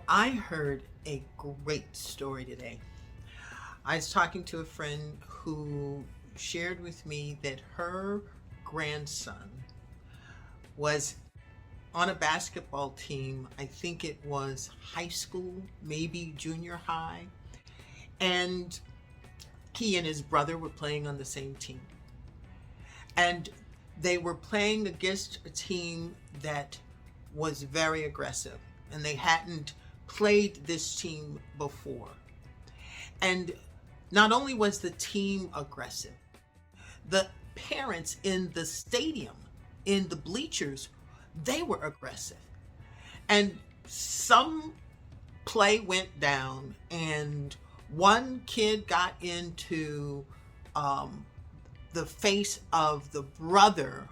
I heard a great story today. I was talking to a friend who shared with me that her grandson was on a basketball team. I think it was high school, maybe junior high. And he and his brother were playing on the same team. And they were playing against a team that was very aggressive. And they hadn't played this team before. And not only was the team aggressive, the parents in the stadium, in the bleachers, they were aggressive. And some play went down, and one kid got into the face of the brother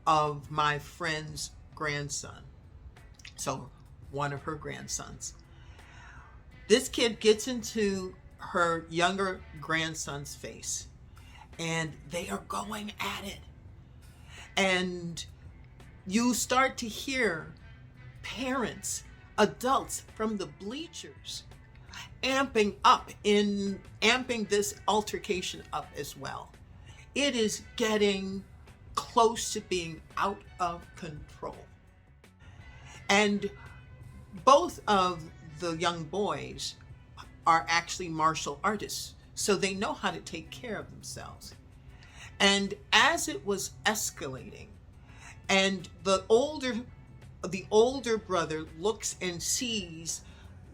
of my friend's grandson. So, one of her grandsons. This kid gets into her younger grandson's face, and they are going at it. And you start to hear parents, adults from the bleachers amping this altercation up as well. It is getting close to being out of control. And both of the young boys are actually martial artists, so they know how to take care of themselves. And as it was escalating, and the older brother looks and sees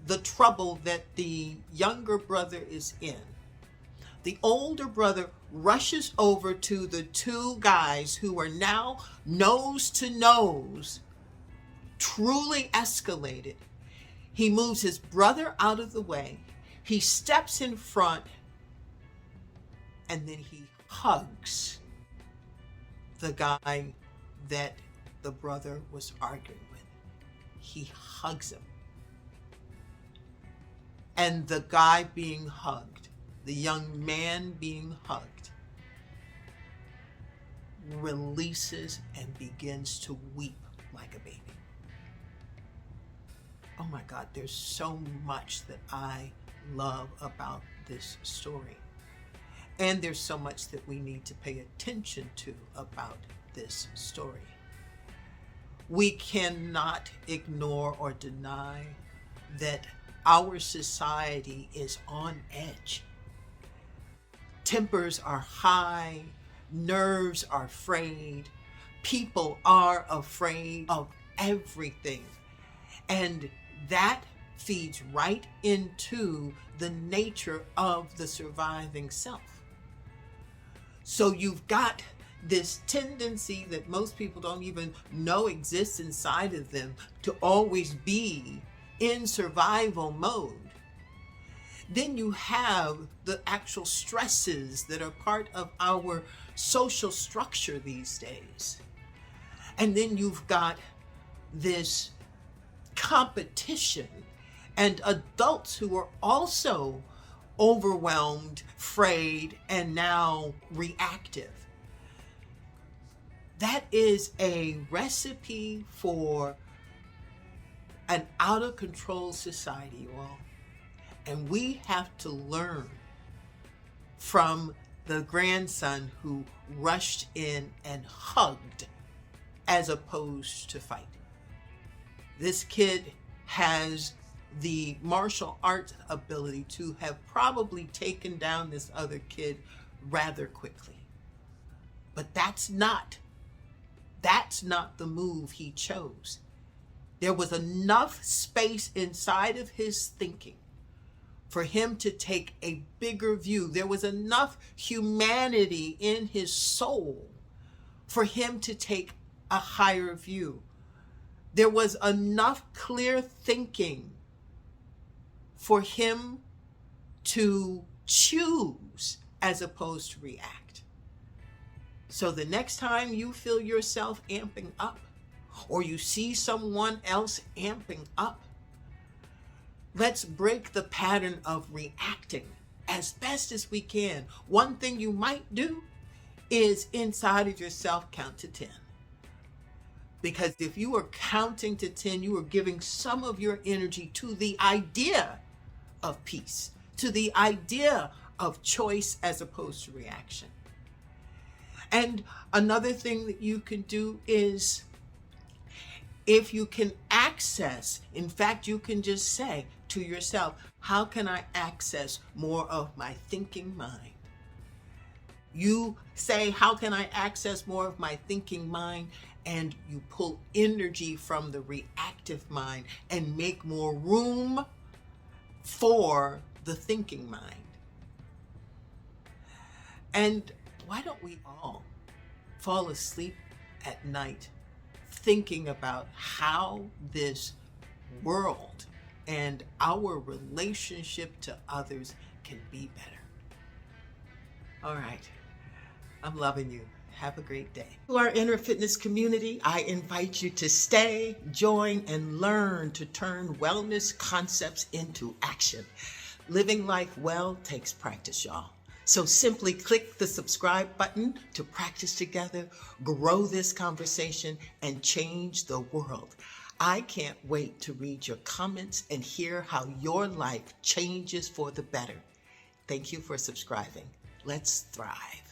the trouble that the younger brother is in, the older brother rushes over to the two guys who are now nose to nose, truly escalated. He moves his brother out of the way. He steps in front, and then he hugs the guy that the brother was arguing with. He hugs him. And the guy being hugged, the young man being hugged, releases and begins to weep like a baby. Oh my God, there's so much that I love about this story. And there's so much that we need to pay attention to about this story. We cannot ignore or deny that our society is on edge. Tempers are high, nerves are frayed, people are afraid of everything. And that feeds right into the nature of the surviving self. So you've got this tendency that most people don't even know exists inside of them to always be in survival mode. Then you have the actual stresses that are part of our social structure these days. And then you've got this competition and adults who are also overwhelmed, frayed, and now reactive. That is a recipe for an out of control society, you all. And we have to learn from the grandson who rushed in and hugged as opposed to fight. This kid has the martial arts ability to have probably taken down this other kid rather quickly. But that's not the move he chose. There was enough space inside of his thinking for him to take a bigger view. There was enough humanity in his soul for him to take a higher view. There was enough clear thinking for him to choose as opposed to react. So the next time you feel yourself amping up, or you see someone else amping up, let's break the pattern of reacting as best as we can. One thing you might do is inside of yourself count to 10. Because if you are counting to 10, you are giving some of your energy to the idea of peace, to the idea of choice as opposed to reaction. And another thing that you can do is, if you can access, in fact, you can just say to yourself, how can I access more of my thinking mind? You say, how can I access more of my thinking mind? And you pull energy from the reactive mind and make more room for the thinking mind. And why don't we all fall asleep at night thinking about how this world and our relationship to others can be better? All right. I'm loving you. Have a great day. To our Inner Fitness community, I invite you to stay, join, and learn to turn wellness concepts into action. Living life well takes practice, y'all. So simply click the subscribe button to practice together, grow this conversation, and change the world. I can't wait to read your comments and hear how your life changes for the better. Thank you for subscribing. Let's thrive.